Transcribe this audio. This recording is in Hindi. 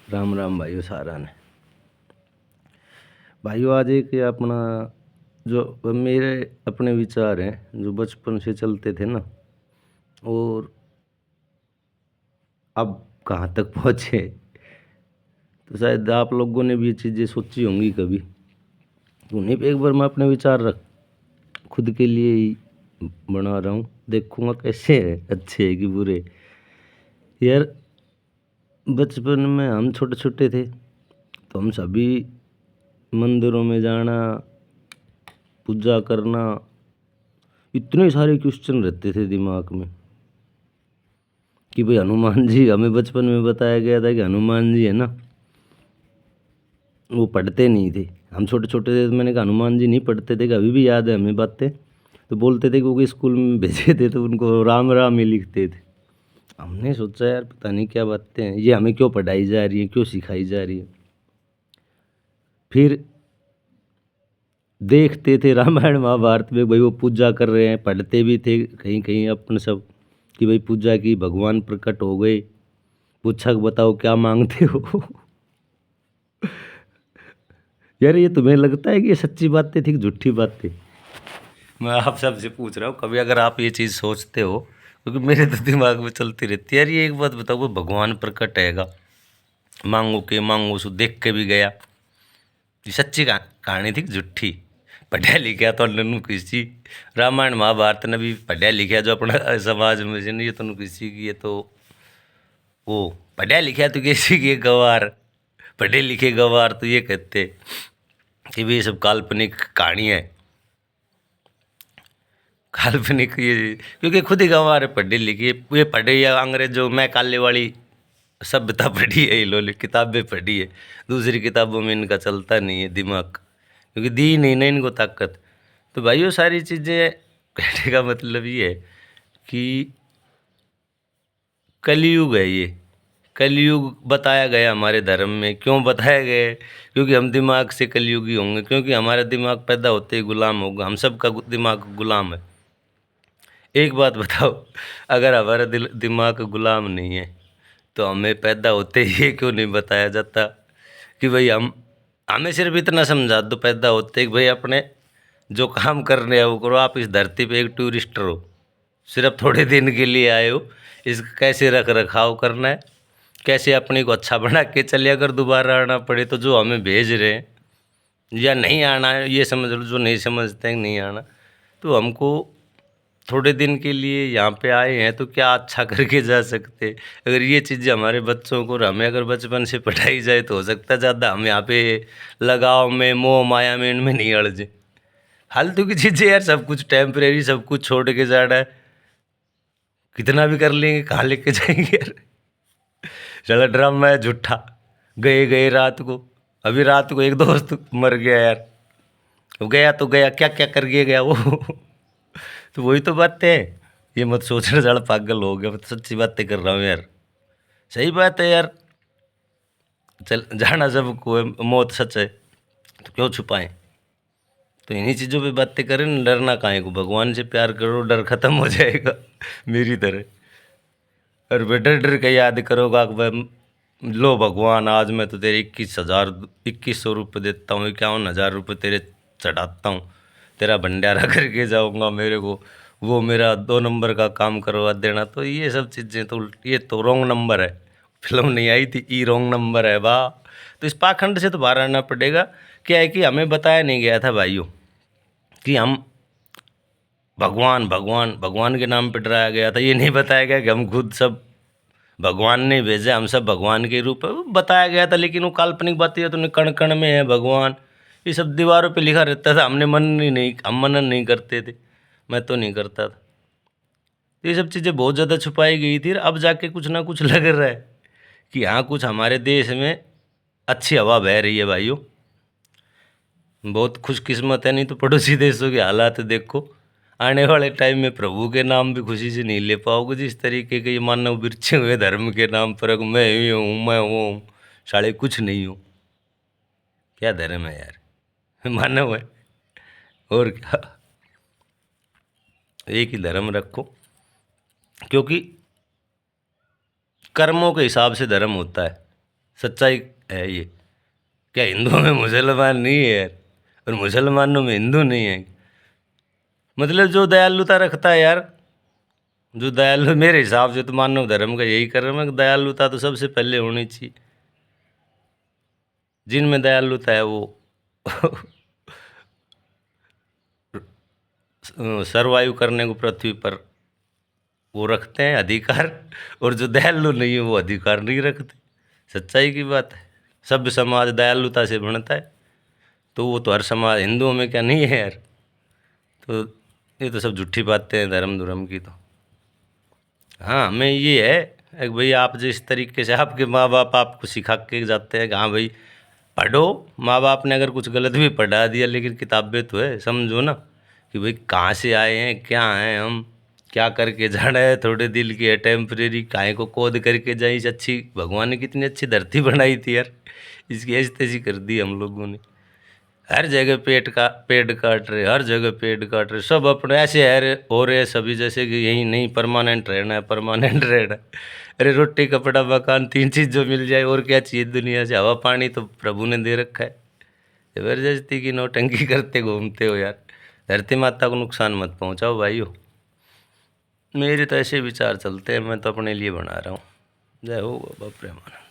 राम राम भाइयों सारा ने। भाइयों आज एक अपना जो मेरे अपने विचार हैं जो बचपन से चलते थे ना, और अब कहाँ तक पहुँचे, तो शायद आप लोगों ने भी ये चीज़ें सोची होंगी कभी। तो उन्हीं पे एक बार मैं अपने विचार रख खुद के लिए ही बना रहा हूँ, देखूंगा कैसे है, अच्छे है कि बुरे। यार बचपन में हम छोटे छोटे थे तो हम सभी मंदिरों में जाना, पूजा करना, इतने सारे क्वेश्चन रहते थे दिमाग में कि भाई हनुमान जी, हमें बचपन में बताया गया था कि हनुमान जी है ना, वो पढ़ते नहीं थे। हम छोटे छोटे थे तो मैंने कहा हनुमान जी नहीं पढ़ते थे, कि अभी भी याद है हमें बातें। तो बोलते थे कि वो स्कूल में भेजे थे तो उनको राम राम ही लिखते थे। हमने सोचा यार पता नहीं क्या बातें हैं, ये हमें क्यों पढ़ाई जा रही है, क्यों सिखाई जा रही है। फिर देखते थे रामायण महाभारत में, भाई वो पूजा कर रहे हैं, पढ़ते भी थे कहीं कहीं अपन सब कि भाई पूजा की, भगवान प्रकट हो गए, पूछा कि बताओ क्या मांगते हो। यार ये तुम्हें लगता है कि ये सच्ची बातें थी कि झूठी बातें? मैं आप सबसे पूछ रहा हूँ, कभी अगर आप ये चीज़ सोचते हो, क्योंकि मेरे तो दिमाग में चलती रहती है यार। ये एक बात बताओ, वो भगवान प्रकट हैगा, मांगो के मांगो सो देख के भी गया, ये सच्ची कहानी थी कि झूठी? पढ़िया लिखा तो नन्नू किसी रामायण महाभारत ने भी पढ़िया लिखा जो अपना समाज में से नहीं, ये तो किसी की, ये तो वो पढ़िया लिखा तो किसी की गवार, पढ़े लिखे गवार तो ये कहते कि भी ये सब काल्पनिक कहानी है, काल्पनिक ये, क्योंकि खुद ही गंवार है पढ़े लिखे। ये पढ़े या अंग्रेजों मैं काले वाली सभ्यता पढ़ी है, ये लो किताबें पढ़ी है, दूसरी किताबों में इनका चलता नहीं है दिमाग, क्योंकि दी नहीं ना इनको ताकत। तो भाइयों सारी चीज़ें कहने का मतलब ये है कि कलयुग है ये, कलयुग बताया गया हमारे धर्म में। क्यों बताया गया है? क्योंकि हम दिमाग से कलयुगी होंगे, क्योंकि हमारा दिमाग पैदा होते ही गुलाम होगा, हम सबका दिमाग गुलाम है। एक बात बताओ, अगर हमारा दिमाग गुलाम नहीं है तो हमें पैदा होते ही ये क्यों नहीं बताया जाता कि भाई हमें सिर्फ इतना समझा दो पैदा होते कि भाई अपने जो काम करने हैं वो करो, आप इस धरती पे एक टूरिस्टर हो, सिर्फ थोड़े दिन के लिए आए हो, इसका कैसे रख रखाव करना है, कैसे अपने को अच्छा बना के चलिए। अगर दोबारा आना पड़े तो जो हमें भेज रहे हैं, या नहीं आना है ये समझ लो, जो नहीं समझते हैं नहीं आना, तो हमको थोड़े दिन के लिए यहाँ पे आए हैं तो क्या अच्छा करके जा सकते। अगर ये चीज़ें हमारे बच्चों को और हमें अगर बचपन से पढ़ाई जाए तो हो सकता है ज़्यादा हम यहाँ पे लगाव में, मोह माया में, इनमें नहीं अड़जे। फालतू की चीज़ें यार, सब कुछ टेम्परेरी, सब कुछ छोड़ के जाना है, कितना भी कर लेंगे, कहाँ लेके जाएंगे यार। चला ड्रामा है झूठा, गए गए रात को, अभी रात को एक दोस्त मर गया यार, वो गया तो गया, क्या क्या कर गया वो। तो वही तो बात है, ये मत सोचना साला पागल हो गया, मैं तो सच्ची बातें कर रहा हूँ यार, सही बात है यार। चल जाना सबको है, मौत सच है, तो क्यों छुपाएं। तो इन्हीं चीज़ों पे बातें करें ना, डरना काहे को, भगवान से प्यार करो, डर खत्म हो जाएगा मेरी तरह। और वे डर डर के याद करोगा कि लो भगवान आज मैं तो तेरे 21,000 2100 रुपये देता हूँ, 51,000 रुपये तेरे चढ़ाता हूँ, तेरा भंडारा करके जाऊँगा, मेरे को वो मेरा 2 नंबर का काम करवा देना। तो ये सब चीज़ें तो ये तो रॉन्ग नंबर है, फिल्म नहीं आई थी ई रॉन्ग नंबर है वाह। तो इस पाखंड से तो बाहर आना पड़ेगा। क्या है कि हमें बताया नहीं गया था भाइयों कि हम भगवान भगवान भगवान के नाम पर डराया गया था, ये नहीं बताया गया कि हम खुद सब भगवान ने भेजा, हम सब भगवान के रूप में बताया गया था। लेकिन वो काल्पनिक बातें है, तो कण कण में है भगवान, ये सब दीवारों पे लिखा रहता था, हमने मन ही नहीं, हम मनन नहीं करते थे, मैं तो नहीं करता था। ये सब चीज़ें बहुत ज़्यादा छुपाई गई थी, अब जाके कुछ ना कुछ लग रहा है कि हाँ कुछ हमारे देश में अच्छी हवा बह रही है भाइयों। बहुत खुशकिस्मत है, नहीं तो पड़ोसी देशों के हालात देखो। आने वाले टाइम में प्रभु के नाम भी खुशी से नहीं ले पाओगे, जिस तरीके के ये मानव बिरछे हुए धर्म के नाम पर मैं ही हूँ, मैं वो हूँ, साले कुछ नहीं हूँ। क्या धर्म है यार, मानव है और क्या। एक ही धर्म रखो, क्योंकि कर्मों के हिसाब से धर्म होता है, सच्चाई है ये। क्या हिंदुओं में मुसलमान नहीं है यार, और मुसलमानों में हिंदू नहीं है? मतलब जो दयालुता रखता है यार, जो दयालु, मेरे हिसाब से तो मानव धर्म का यही कर्म है कि दयालुता तो सबसे पहले होनी चाहिए। जिनमें दयालुता है वो सरवाइव करने को पृथ्वी पर वो रखते हैं अधिकार, और जो दयालु नहीं है वो अधिकार नहीं रखते। सच्चाई की बात है। सभ्य समाज दयालुता से बनता है, तो वो तो हर समाज, हिंदुओं में क्या नहीं है यार? तो ये तो सब झूठी बातें हैं धर्म धुर्म की तो। हाँ, हमें ये है कि भाई आप जिस तरीके से आपके माँ बाप आपको सिखा के जाते हैं कि हाँ भाई पढ़ो, माँ बाप ने अगर कुछ गलत भी पढ़ा दिया लेकिन किताबें तो है, समझो ना कि भाई कहाँ से आए हैं, क्या हैं हम, क्या करके जाना है, थोड़े दिल की है टेम्परेरी, काहे को खोद करके जाए। इस अच्छी भगवान ने कितनी अच्छी धरती बनाई थी यार, इसकी ऐसी तैसी कर दी हम लोगों ने। हर जगह पेड़ काट रहे, हर जगह पेड़ काट रहे, सब अपने ऐसे है हो रहे हैं सभी, जैसे कि यही नहीं परमानेंट रहना है, परमानेंट रहना है। अरे रोटी कपड़ा मकान तीन चीज जो मिल जाए और क्या चाहिए दुनिया से? हवा पानी तो प्रभु ने दे रखा है, जबरदस्ती की नौटंकी करते घूमते हो यार। धरती माता को नुकसान मत पहुंचाओ भाइयों। मेरे तो ऐसे विचार चलते हैं, मैं तो अपने लिए बना रहा हूँ। जय हो बाबा प्रेमानंद।